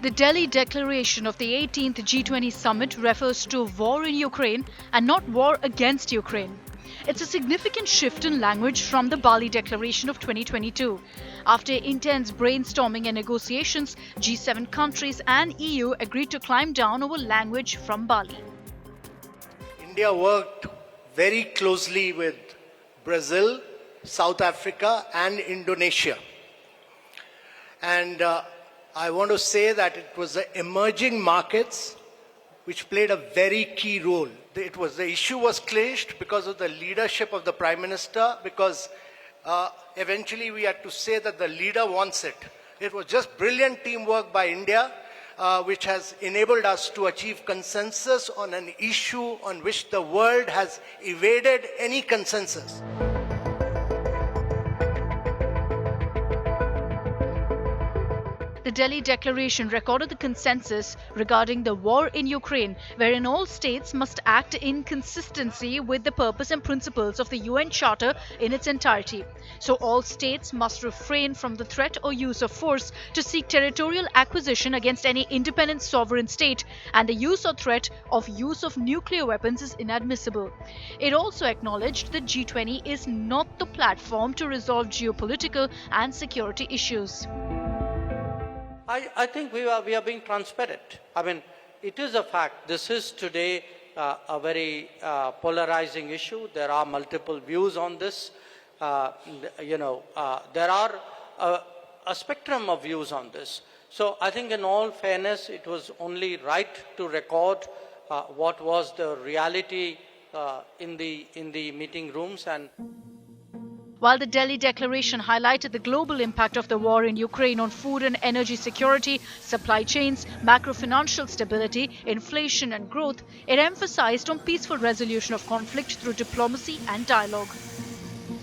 The Delhi declaration of the 18th G20 summit refers to war in Ukraine and not war against Ukraine. It's a significant shift in language from the Bali Declaration of 2022. After intense brainstorming and negotiations, G7 countries and EU agreed to climb down over language from Bali. India worked very closely with Brazil, South Africa and Indonesia. And I want to say that it was the emerging markets which played a very key role. The issue was clinched because of the leadership of the Prime Minister, because eventually we had to say that the leader wants it. It was just brilliant teamwork by India, which has enabled us to achieve consensus on an issue on which the world has evaded any consensus. The Delhi Declaration recorded the consensus regarding the war in Ukraine, wherein all states must act in consistency with the purpose and principles of the UN Charter in its entirety. So all states must refrain from the threat or use of force to seek territorial acquisition against any independent sovereign state, and the use or threat of use of nuclear weapons is inadmissible. It also acknowledged that G20 is not the platform to resolve geopolitical and security issues. I think we are being transparent. I mean, it is a fact. This is today a very polarizing issue. There are multiple views on this. There are a spectrum of views on this. So I think in all fairness, it was only right to record what was the reality in the meeting rooms. And while the Delhi Declaration highlighted the global impact of the war in Ukraine on food and energy security, supply chains, macro-financial stability, inflation and growth, it emphasized on peaceful resolution of conflict through diplomacy and dialogue.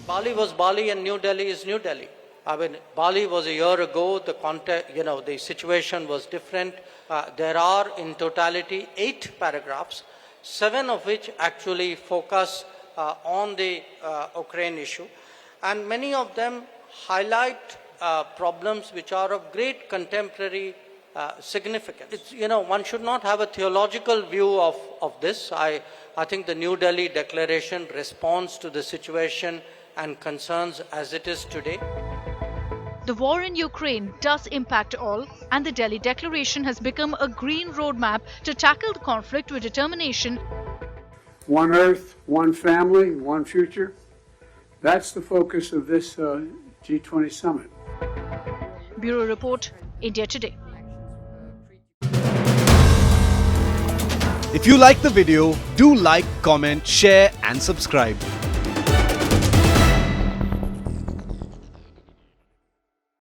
Bali was Bali and New Delhi is New Delhi. I mean, Bali was a year ago, the situation was different. There are in totality 8 paragraphs, 7 of which actually focus on the Ukraine issue. And many of them highlight problems which are of great contemporary significance. One should not have a theological view of this. I think the New Delhi Declaration responds to the situation and concerns as it is today. The war in Ukraine does impact all, and the Delhi Declaration has become a green roadmap to tackle the conflict with determination. One Earth, one family, one future. That's the focus of this G20 summit. Bureau Report, India Today. If you like the video, do like, comment, share and subscribe.